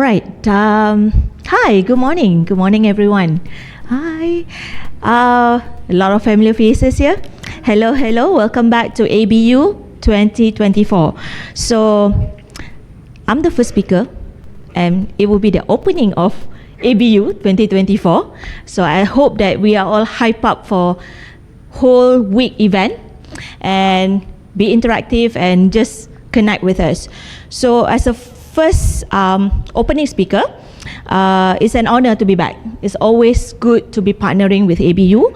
right. Hi, good morning. Good morning, everyone. Hi. A lot of familiar faces here. Hello, hello. Welcome back to ABU 2024. So, I'm the first speaker, and it will be the opening of ABU 2024. So, I hope that we are all hyped up for whole week event and be interactive and just connect with us. So, as a first opening speaker, it's an honor to be back. It's always good to be partnering with ABU,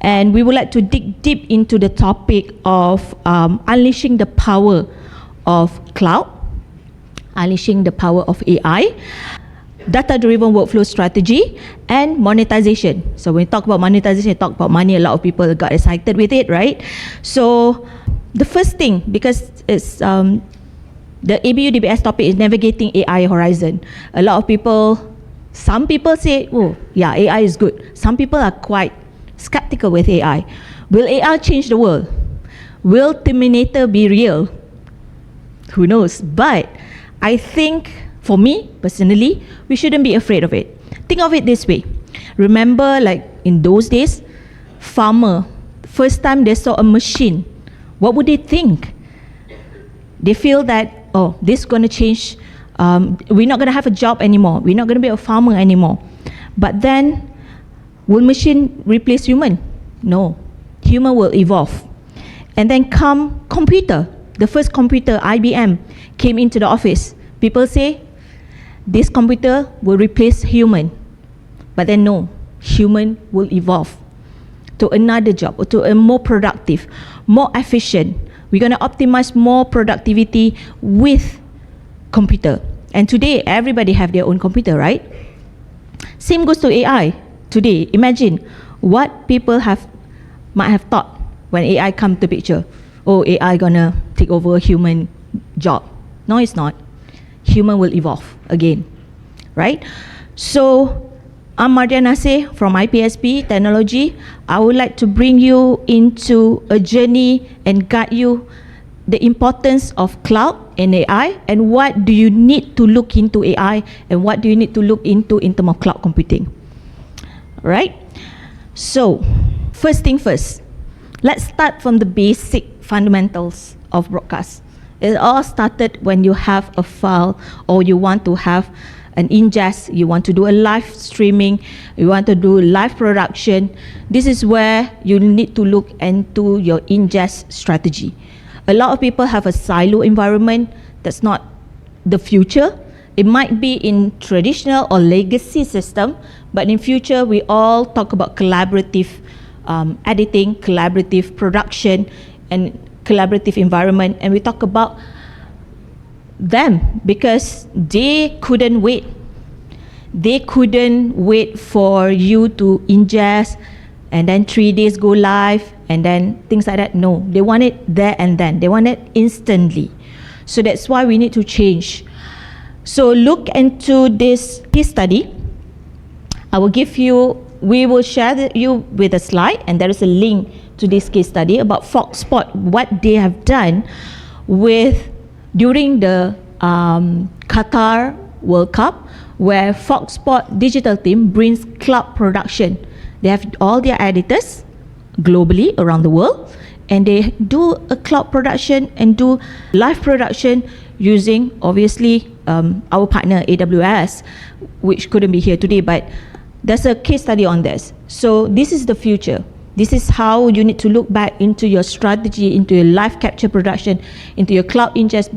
and we would like to dig deep into the topic of unleashing the power of cloud, unleashing the power of AI, data-driven workflow strategy, and monetization. So when we talk about monetization, we talk about money. A lot of people got excited with it, right? So the first thing, because it's the ABU DBS topic is navigating AI horizon. A lot of people, some people say, oh, yeah, AI is good. Some people are quite skeptical with AI. Will AI change the world? Will Terminator be real? Who knows? But I think, for me, personally, we shouldn't be afraid of it. Think of it this way. Remember, like in those days, farmer, first time they saw a machine, what would they think? They feel that, oh, this is going to change. We're not going to have a job anymore. We're not going to be a farmer anymore. But then, will machine replace human? No. Human will evolve. And then come computer. The first computer, IBM, came into the office. People say, this computer will replace human. But then no, human will evolve to another job, or to a more productive, more efficient. We're going to optimize more productivity with computer. And today, everybody have their own computer, right? Same goes to AI. Today, imagine what people might have thought when AI come to picture. Oh, AI gonna take over human job. No, it's not. Human will evolve again, right? So, I'm Mardhiah Nasir from IPSB Technology. I would like to bring you into a journey and guide you the importance of cloud and AI, and what do you need to look into AI, and what do you need to look into in terms of cloud computing. Right? So, first thing first, let's start from the basic fundamentals of broadcast. It all started when you have a file, or you want to have an ingest, you want to do a live streaming, you want to do live production. This is where you need to look into your ingest strategy. A lot of people have a silo environment. That's not the future. It might be in traditional or legacy system, but in future we all talk about collaborative editing, collaborative production, and collaborative environment, and we talk about them because they couldn't wait. They couldn't wait for you to ingest and then 3 days go live and then things like that. No, they want it there and then. They want it instantly. So that's why we need to change. So look into this case study. We will share you with a slide, and there is a link to this case study about Fox Sport, what they have done during the Qatar World Cup, where Fox Sport digital team brings cloud production. They have all their editors globally around the world, and they do a cloud production and do live production using, obviously, our partner AWS, which couldn't be here today, but there's a case study on this. So this is the future. This is how you need to look back into your strategy, into your live capture production, into your cloud ingest,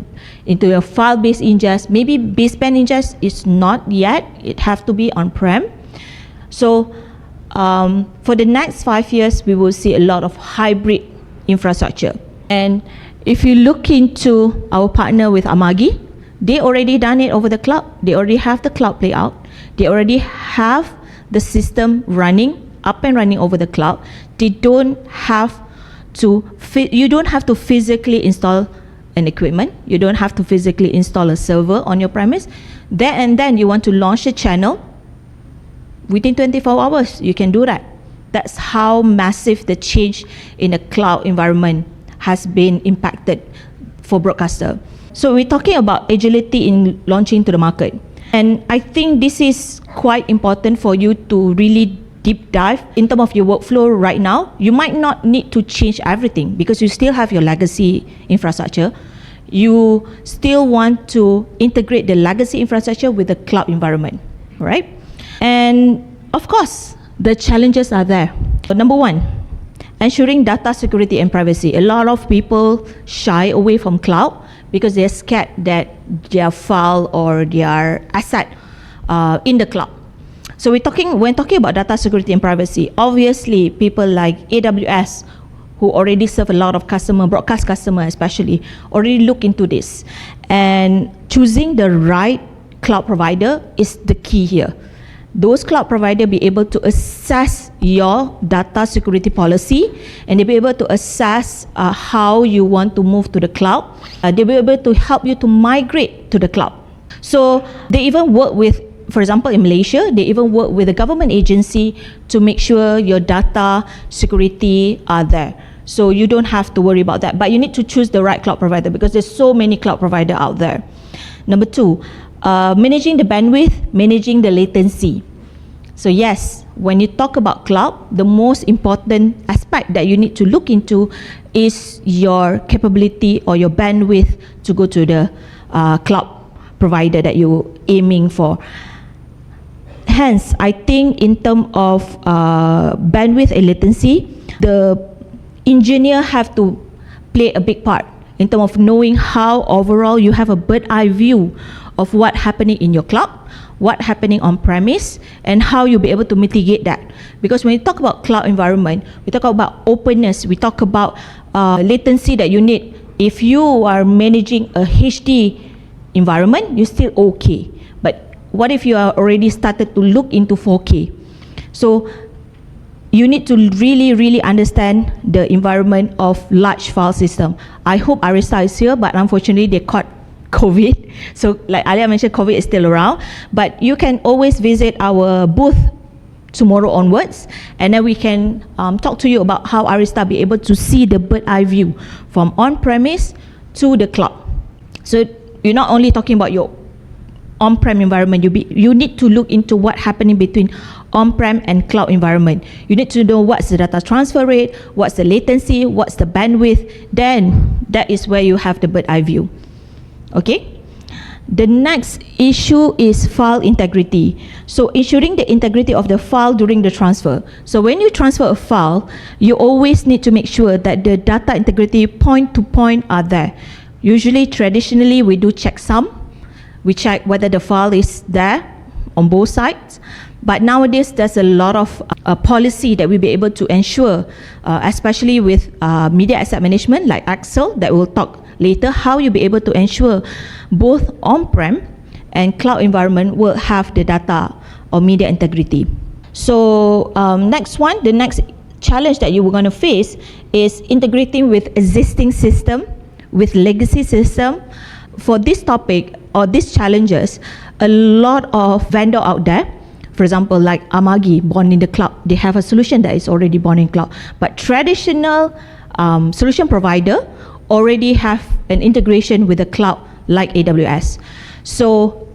into your file-based ingest. Maybe baseband ingest is not yet. It has to be on-prem. So for the next 5 years, we will see a lot of hybrid infrastructure. And if you look into our partner with Amagi, they already done it over the cloud. They already have the cloud playout. They already have the system up and running over the cloud. You don't have to physically install an equipment. You don't have to physically install a server on your premise. There and then you want to launch a channel. Within 24 hours, you can do that. That's how massive the change in the cloud environment has been impacted for broadcaster. So we're talking about agility in launching to the market. And I think this is quite important for you to really deep dive in terms of your workflow right now. You might not need to change everything because you still have your legacy infrastructure. You still want to integrate the legacy infrastructure with the cloud environment, right? And of course, the challenges are there. So number one, ensuring data security and privacy. A lot of people shy away from cloud because they're scared that their file or their asset in the cloud. So when talking about data security and privacy, obviously people like AWS, who already serve a lot of broadcast customer especially, already look into this. And choosing the right cloud provider is the key here. Those cloud providers be able to assess your data security policy, and they'll be able to assess how you want to move to the cloud. They'll be able to help you to migrate to the cloud. So they even work with, for example, in Malaysia, they even work with a government agency to make sure your data security are there. So you don't have to worry about that. But you need to choose the right cloud provider because there's so many cloud providers out there. Number two, managing the bandwidth, managing the latency. So yes, when you talk about cloud, the most important aspect that you need to look into is your capability or your bandwidth to go to the cloud provider that you're aiming for. Hence, I think in terms of bandwidth and latency, the engineer have to play a big part in terms of knowing how overall you have a bird's eye view of what happening in your cloud, what happening on premise, and how you'll be able to mitigate that. Because when you talk about cloud environment, we talk about openness, we talk about latency that you need. If you are managing a HD environment, you're still okay. But what if you are already started to look into 4K? So you need to really understand the environment of large file system. I hope Arista is here, but unfortunately they caught COVID. So like Alia mentioned, COVID is still around, but you can always visit our booth tomorrow onwards, and then we can talk to you about how Arista be able to see the bird's eye view from on-premise to the cloud. So you're not only talking about your on-prem environment, you need to look into what happening between on-prem and cloud environment. You need to know what's the data transfer rate, what's the latency, what's the bandwidth. Then that is where you have the bird's eye view. Okay? The next issue is file integrity. So ensuring the integrity of the file during the transfer. So when you transfer a file, you always need to make sure that the data integrity point to point are there. Usually, traditionally, we do checksum. We check whether the file is there on both sides. But nowadays, there's a lot of policy that we'll be able to ensure, especially with media asset management like Axel, that we'll talk later, how you'll be able to ensure both on-prem and cloud environment will have the data or media integrity. So the next challenge that you were going to face is integrating with existing system, with legacy system. For this topic or these challenges, a lot of vendor out there, for example, like Amagi, born in the cloud, they have a solution that is already born in cloud. But traditional solution provider already have an integration with the cloud like AWS. So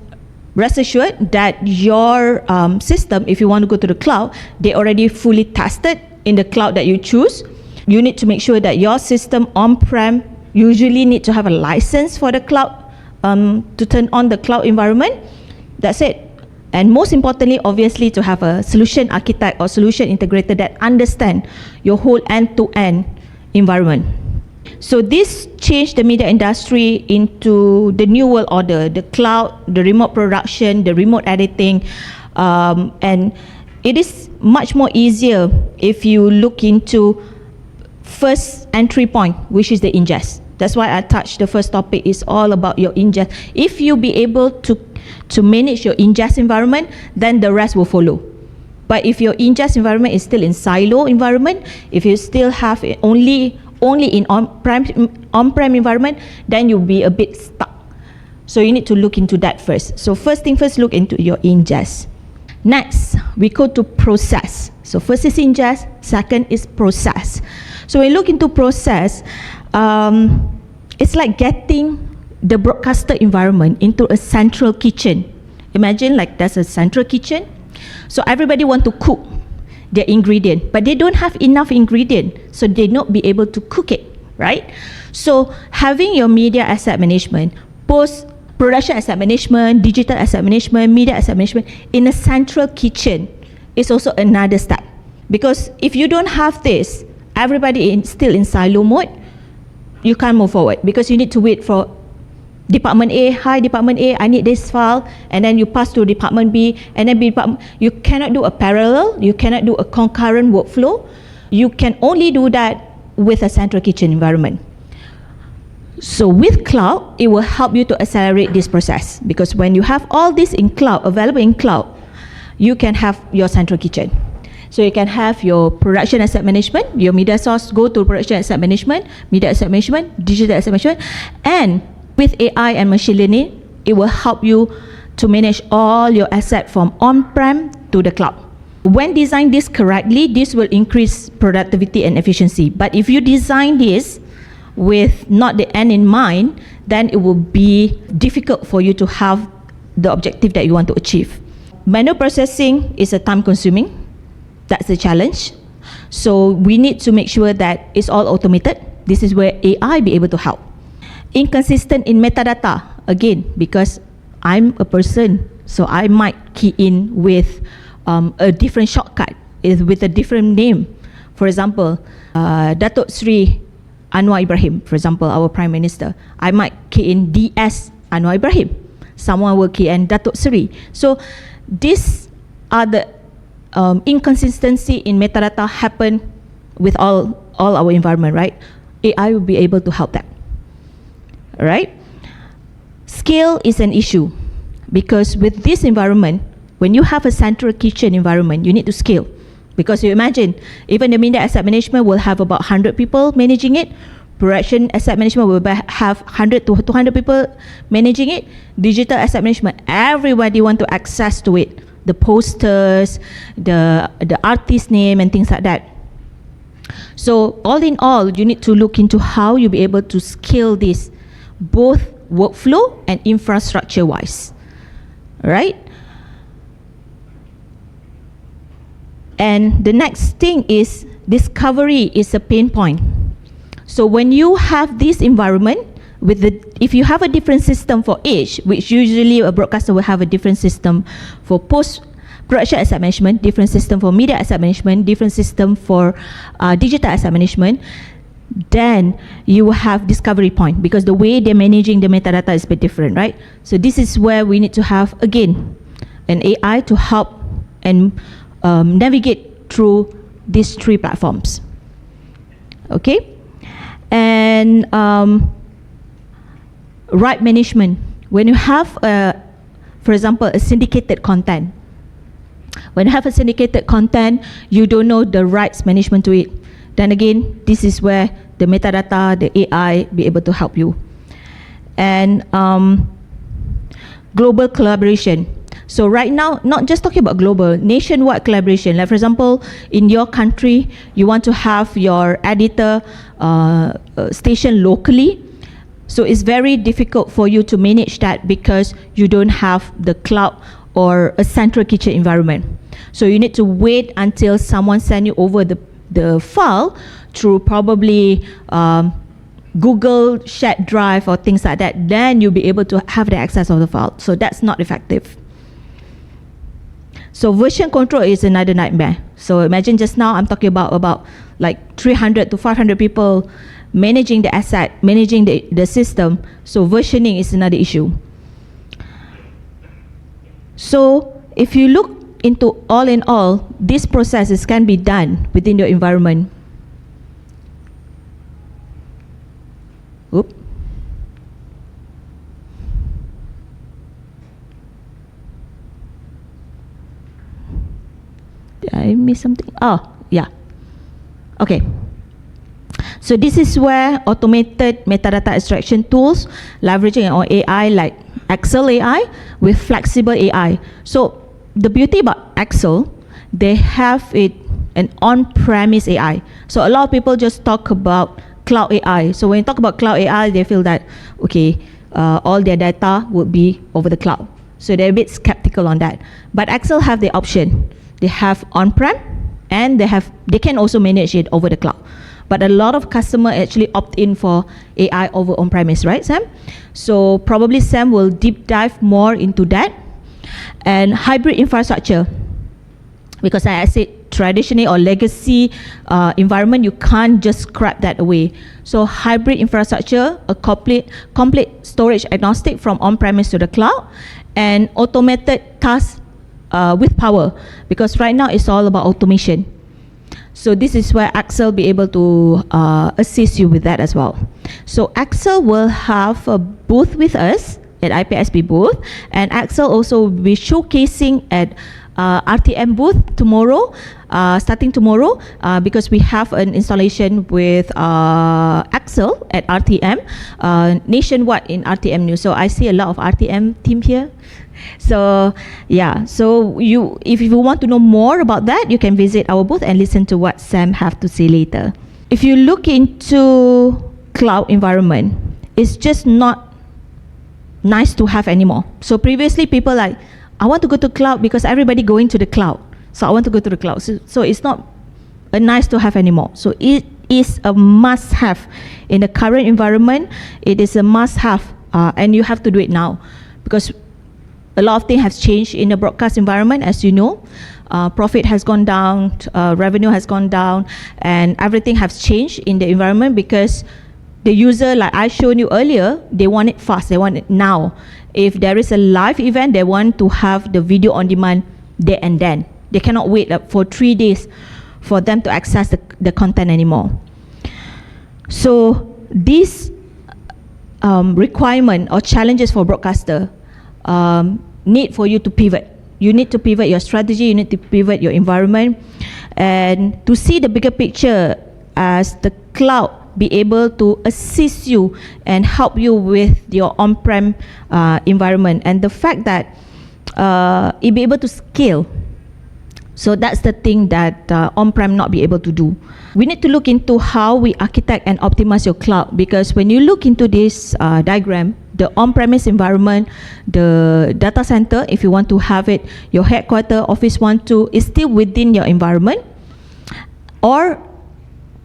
rest assured that your system, if you want to go to the cloud, they already fully tested in the cloud that you choose. You need to make sure that your system on-prem usually need to have a license for the cloud to turn on the cloud environment. That's it. And most importantly, obviously, to have a solution architect or solution integrator that understand your whole end-to-end environment. So this changed the media industry into the new world order, the cloud, the remote production, the remote editing, and it is much more easier if you look into first entry point, which is the ingest. That's why I touched the first topic is all about your ingest. If you be able to manage your ingest environment, then the rest will follow. But if your ingest environment is still in silo environment, if you still have it only in on-prem environment, then you'll be a bit stuck. So you need to look into that first. So first thing first, look into your ingest. Next, we go to process. So first is ingest, second is process. So when you look into process, it's like getting the broadcaster environment into a central kitchen imagine like there's a central kitchen. So everybody want to cook their ingredient, but they don't have enough ingredient, so they not be able to cook it, right? So having your media asset management, post-production asset management, digital asset management, media asset management in a central kitchen is also another step. Because if you don't have this, everybody still in silo mode, you can't move forward because you need to wait for Department A, hi Department A, I need this file, and then you pass to Department B, and then you cannot do a parallel, you cannot do a concurrent workflow. You can only do that with a central kitchen environment. So with cloud, it will help you to accelerate this process, because when you have all this in cloud, available in cloud, you can have your central kitchen. So you can have your production asset management, your media source go to production asset management, media asset management, digital asset management, and with AI and machine learning, it will help you to manage all your assets from on-prem to the cloud. When designed this correctly, this will increase productivity and efficiency. But if you design this with not the end in mind, then it will be difficult for you to have the objective that you want to achieve. Manual processing is a time-consuming. That's the challenge. So we need to make sure that it's all automated. This is where AI be able to help. Inconsistent in metadata, again, because I'm a person, so I might key in with a different shortcut, with a different name. For example, Datuk Sri Anwar Ibrahim, for example, our Prime Minister, I might key in DS Anwar Ibrahim. Someone will key in Datuk Sri. So these are the inconsistency in metadata happen with all our environment, right? AI will be able to help that. Right? Scale is an issue, because with this environment, when you have a central kitchen environment, you need to scale. Because you imagine, even the media asset management will have about 100 people managing it. Production asset management will have 100 to 200 people managing it. Digital asset management, everybody want to access to it. The posters, the artist name and things like that. So all in all, you need to look into how you'll be able to scale this, both workflow and infrastructure wise, right? And the next thing is discovery is a pain point. So when you have this environment, if you have a different system for each, which usually a broadcaster will have a different system for post-production asset management, different system for media asset management, different system for digital asset management, then you will have discovery point, because the way they're managing the metadata is a bit different, right? So this is where we need to have, again, an AI to help and navigate through these three platforms. Okay? And right management. When you have, for example, a syndicated content. When you have a syndicated content, you don't know the rights management to it. Then again, this is where the metadata, the AI be able to help you. And global collaboration. So right now, not just talking about global, nationwide collaboration. Like for example, in your country, you want to have your editor station locally. So it's very difficult for you to manage that because you don't have the cloud or a central kitchen environment. So you need to wait until someone send you over the file through probably Google shared drive or things like that. Then you'll be able to have the access of the file. So that's not effective. So version control is another nightmare. So imagine just now I'm talking about like 300 to 500 people managing the asset, managing the system. So versioning is another issue. So if you look into all in all, these processes can be done within your environment. Oop. Did I miss something? Oh, yeah. Okay. So this is where automated metadata extraction tools leveraging on AI like Excel AI with flexible AI. So the beauty about Excel, they have an on-premise AI. So a lot of people just talk about cloud AI. So when you talk about cloud AI, they feel that, okay, all their data would be over the cloud. So they're a bit skeptical on that. But XL have the option. They have on-prem, and they can also manage it over the cloud. But a lot of customers actually opt in for AI over on-premise, right, Sam? So probably Sam will deep dive more into that. And hybrid infrastructure, because I said traditional or legacy environment, you can't just scrap that away. So hybrid infrastructure, a complete storage agnostic from on-premise to the cloud, and automated tasks with power, because right now it's all about automation. So this is where Axel be able to assist you with that as well. So Axel will have a booth with us at IPSB booth, and Axel also will be showcasing at RTM booth tomorrow, starting tomorrow, because we have an installation with Axel at RTM, nationwide in RTM News. So I see a lot of RTM team here. So yeah, so if you want to know more about that, you can visit our booth and listen to what Sam have to say later. If you look into cloud environment, it's just not nice to have anymore. So previously people like, I want to go to cloud because everybody going to the cloud. So I want to go to the cloud. So it's not a nice to have anymore. So it is a must have in the current environment. It is a must have, and you have to do it now, because a lot of things have changed in the broadcast environment, as you know. Profit has gone down, revenue has gone down, and everything has changed in the environment because the user, like I showed you earlier, they want it fast, they want it now. If there is a live event, they want to have the video on demand there and then. They cannot wait for 3 days for them to access the content anymore. So these requirement or challenges for broadcaster need for you to pivot. You need to pivot your strategy, you need to pivot your environment, and to see the bigger picture as the cloud be able to assist you and help you with your on-prem environment, and the fact that it be able to scale. So that's the thing that on-prem not be able to do. We need to look into how we architect and optimize your cloud, because when you look into this diagram, the on-premise environment, the data center, if you want to have it, your headquarter, Office 1, 2, is still within your environment, or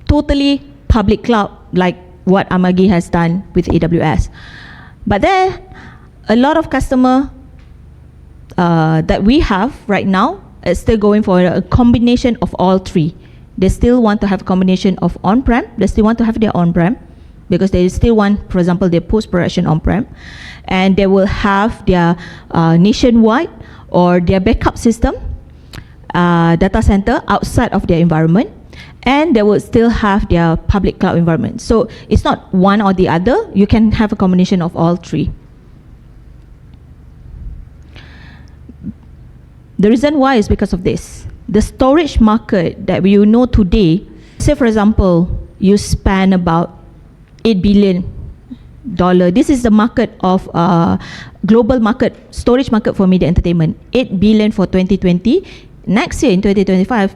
totally public cloud, like what Amagi has done with AWS. But there, a lot of customer that we have right now is still going for a combination of all three. They still want to have a combination of on-prem, they still want to have their on-prem, because they still want, for example, their post-production on-prem, and they will have their nationwide or their backup system, data center outside of their environment, and they will still have their public cloud environment. So it's not one or the other, you can have a combination of all three. The reason why is because of this. The storage market that we know today, say for example, you spend about $8 billion. This is the market of global market, storage market for media entertainment. 8 billion for 2020. Next year in 2025,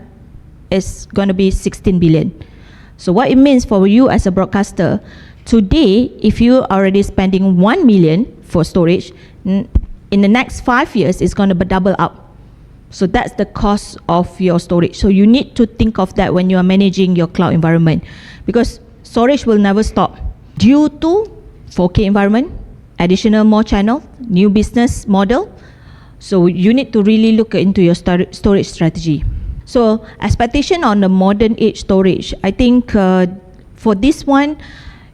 it's going to be 16 billion. So what it means for you as a broadcaster, today, if you are already spending 1 million for storage, in the next 5 years, it's going to double up. So that's the cost of your storage. So you need to think of that when you are managing your cloud environment, because storage will never stop due to 4K environment, additional more channel, new business model. So you need to really look into your storage strategy. So expectation on the modern age storage, I think for this one,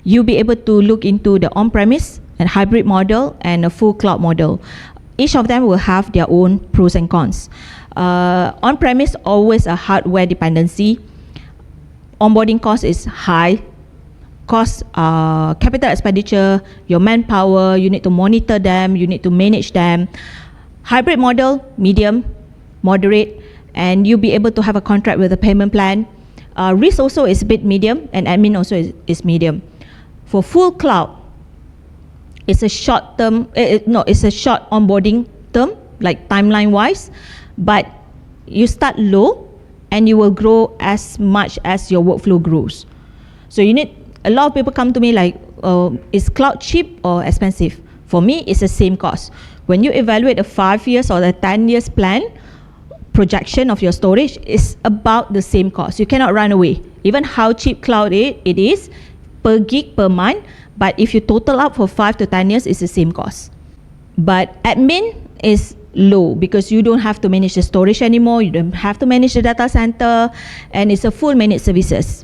you'll be able to look into the on-premise and hybrid model and a full cloud model. Each of them will have their own pros and cons. On-premise, always a hardware dependency. Onboarding cost is high. Cost, capital expenditure, your manpower, you need to monitor them, you need to manage them. Hybrid model, medium, moderate, and you'll be able to have a contract with a payment plan. Risk also is a bit medium, and admin also is medium. For full cloud, it's a short term, it's a short onboarding term, like timeline wise, but you start low and you will grow as much as your workflow grows. So you need, a lot of people come to me like, is cloud cheap or expensive? For me, it's the same cost. When you evaluate a 5 years or a 10 years plan, projection of your storage is about the same cost. You cannot run away. Even how cheap cloud it is per gig per month, but if you total up for 5 to 10 years, it's the same cost. But admin is low because you don't have to manage the storage anymore, you don't have to manage the data center, and it's a full managed services.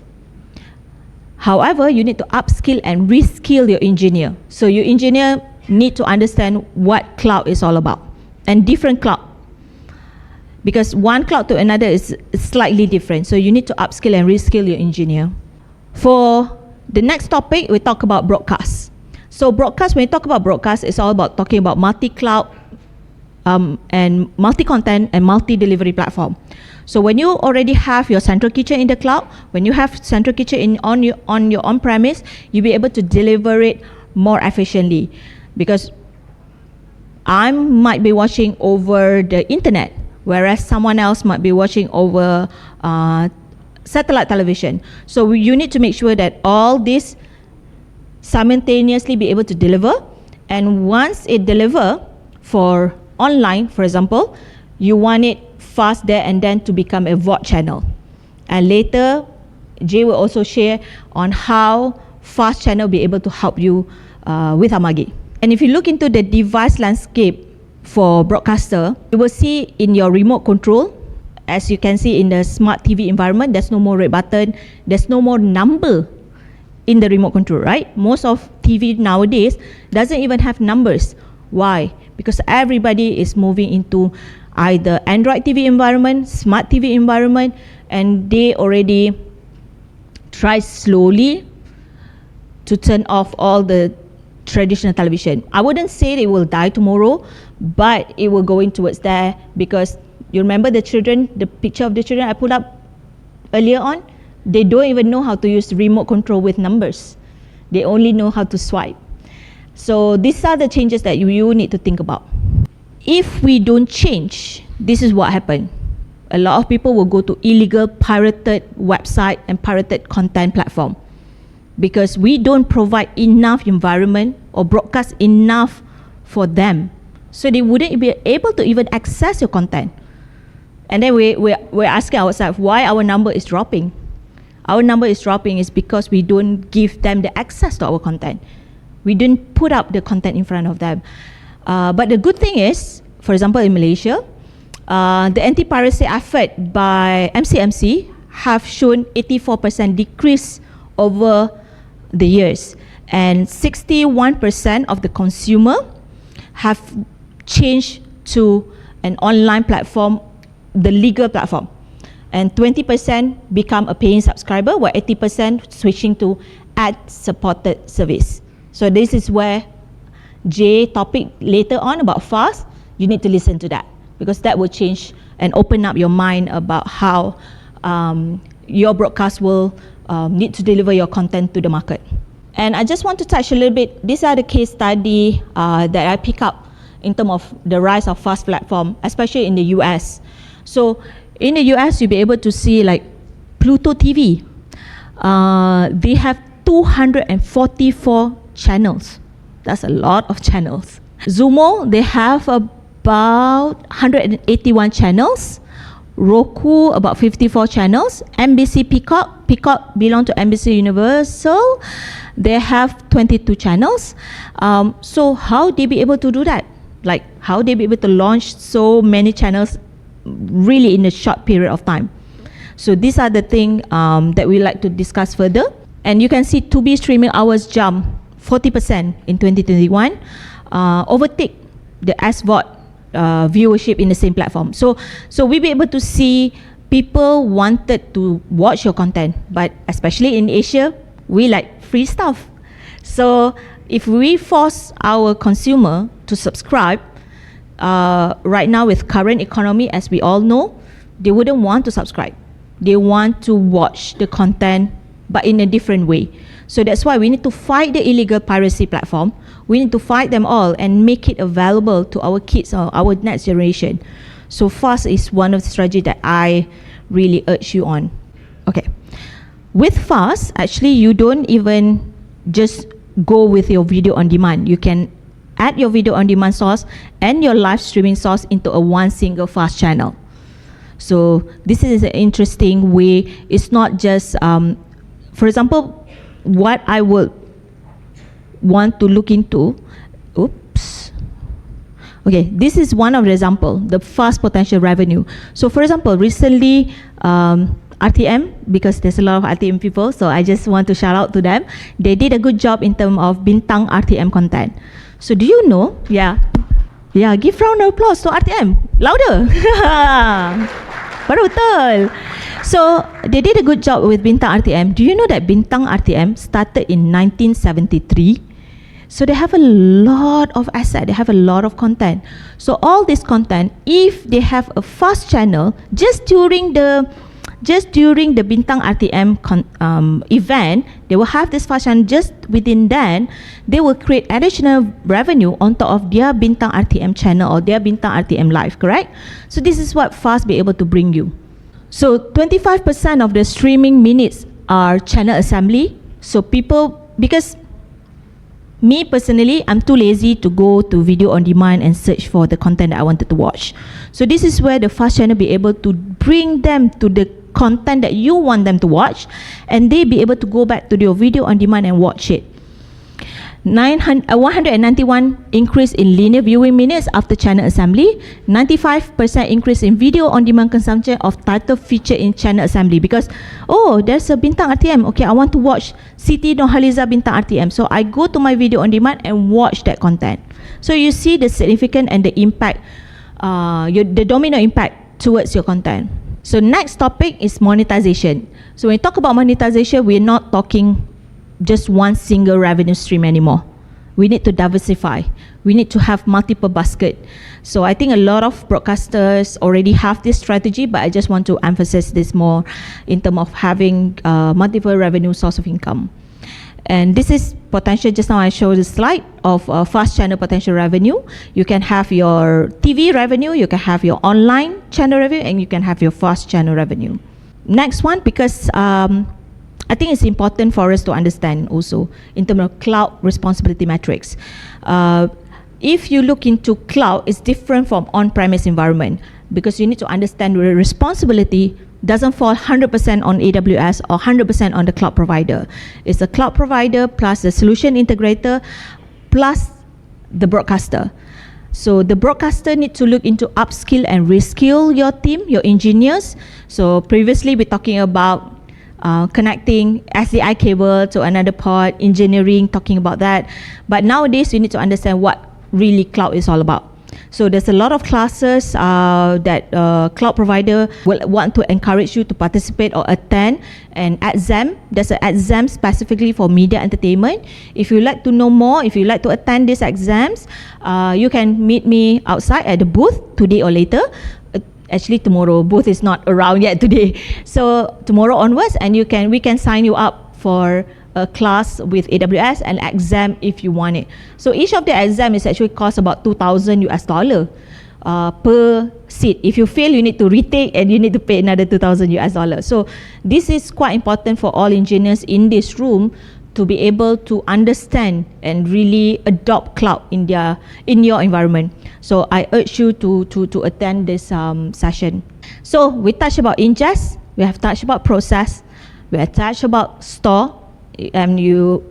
However, you need to upskill and reskill your engineer. So your engineer need to understand what cloud is all about and different cloud. Because one cloud to another is slightly different. So you need to upskill and reskill your engineer. For the next topic, we talk about broadcast. So broadcast, when we talk about broadcast, it's all about talking about multi-cloud and multi-content and multi-delivery platform. So when you already have your central kitchen in the cloud, when you have central kitchen on your on-premise, you'll be able to deliver it more efficiently. Because I might be watching over the internet, whereas someone else might be watching over satellite television. So you need to make sure that all this simultaneously be able to deliver, and once it deliver for online, for example, you want it fast there and then to become a VOD channel. And later, Jay will also share on how fast channel be able to help you with Amagi. And if you look into the device landscape for broadcaster, you will see in your remote control, as you can see in the smart TV environment, there's no more red button, there's no more number in the remote control, right? Most of TV nowadays doesn't even have numbers. Why? Because everybody is moving into either Android TV environment, smart TV environment, and they already try slowly to turn off all the traditional television. I wouldn't say it will die tomorrow, but it will go in towards there, because you remember the children, the picture of the children I put up earlier on? They don't even know how to use remote control with numbers. They only know how to swipe. So these are the changes that you need to think about. If we don't change, this is what happened. A lot of people will go to illegal pirated website and pirated content platform, because we don't provide enough environment or broadcast enough for them. So they wouldn't be able to even access your content. And then we're asking ourselves why our number is dropping. Our number is dropping is because we don't give them the access to our content. We didn't put up the content in front of them. But the good thing is, for example, in Malaysia, the anti-piracy effort by MCMC have shown 84% decrease over the years. And 61% of the consumer have changed to an online platform, the legal platform. And 20% become a paying subscriber, while 80% switching to ad-supported service. So this is where Jay topic later on about fast, you need to listen to that, because that will change and open up your mind about how your broadcast will need to deliver your content to the market. And I just want to touch a little bit, these are the case study that I pick up in terms of the rise of fast platform, especially in the US. So in the US, you'll be able to see like Pluto TV. They have 244 channels. That's a lot of channels. Zumo, they have about 181 channels. Roku, about 54 channels. NBC Peacock belong to NBC Universal. They have 22 channels. So how they be able to do that? Like how they be able to launch so many channels really in a short period of time? So these are the things that we like to discuss further. And you can see Tubi streaming hours jump 40% in 2021, overtake the SVOD viewership in the same platform. So we'll be able to see people wanted to watch your content, but especially in Asia, we like free stuff. So if we force our consumer to subscribe, right now with current economy, as we all know, they wouldn't want to subscribe. They want to watch the content, but in a different way. So that's why we need to fight the illegal piracy platform. We need to fight them all and make it available to our kids or our next generation. So fast is one of the strategies that I really urge you on. Okay. With fast, actually you don't even just go with your video on demand. You can add your video on demand source and your live streaming source into a one single fast channel. So this is an interesting way. It's not just, for example, what I would want to look into. Oops. Okay, this is one of the example, the fast potential revenue. So for example, recently, RTM, because there's a lot of RTM people, so I just want to shout out to them. They did a good job in terms of bintang RTM content. So do you know, yeah, give round of applause to RTM. Louder. Baru betul. So they did a good job with bintang RTM. Do you know that bintang RTM started in 1973? So they have a lot of asset, they have a lot of content. So all this content, if they have a fast channel, just during the Bintang RTM event, they will have this fast channel. Just within that, they will create additional revenue on top of their Bintang RTM channel or their Bintang RTM live, correct? So this is what fast be able to bring you. So 25% of the streaming minutes are channel assembly. So people, because me personally, I'm too lazy to go to video on demand and search for the content that I wanted to watch. So this is where the fast channel be able to bring them to the content that you want them to watch, and they be able to go back to your video on demand and watch it. 191 increase in linear viewing minutes after channel assembly, 95% increase in video on demand consumption of title featured in channel assembly, because there's a Bintang RTM, okay, I want to watch Siti Nurhaliza Bintang RTM, so I go to my video on demand and watch that content. So you see the significant and the impact, the domino impact towards your content. So next topic is monetization. So when we talk about monetization, we're not talking just one single revenue stream anymore. We need to diversify. We need to have multiple basket. So I think a lot of broadcasters already have this strategy, but I just want to emphasize this more in terms of having multiple revenue source of income. And this is potential. Just now I showed the slide of fast channel potential revenue. You can have your TV revenue, you can have your online channel revenue, and you can have your fast channel revenue. Next one, because I think it's important for us to understand also in terms of cloud responsibility metrics. If you look into cloud, it's different from on-premise environment, because you need to understand the responsibility doesn't fall 100% on AWS or 100% on the cloud provider. It's the cloud provider plus the solution integrator plus the broadcaster. So the broadcaster need to look into upskill and reskill your team, your engineers. So previously we're talking about connecting SDI cable to another port, engineering, talking about that. But nowadays you need to understand what really cloud is all about. So there's a lot of classes that cloud provider will want to encourage you to participate or attend, and exam, there's an exam specifically for media entertainment. If you like to know more, if you like to attend these exams, you can meet me outside at the booth today or later. Actually tomorrow, booth is not around yet today. So tomorrow onwards, and we can sign you up for a class with AWS and exam if you want it. So each of the exam is actually cost about $2,000 per seat. If you fail, you need to retake and you need to pay another $2,000. So this is quite important for all engineers in this room to be able to understand and really adopt cloud in your environment. So I urge you to attend this session. So we touched about ingest, we have touched about process, we have touched about store, and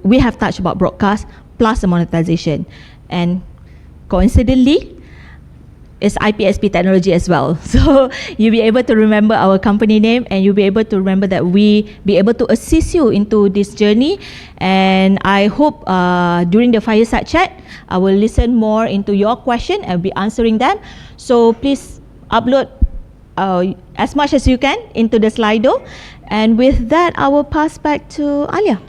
we have touched about broadcast plus the monetization. And coincidentally, it's IPSB technology as well. So you'll be able to remember our company name, and you'll be able to remember that we be able to assist you into this journey. And I hope during the fireside chat, I will listen more into your question and be answering them. So please upload as much as you can into the Slido. And with that, I will pass back to Alia.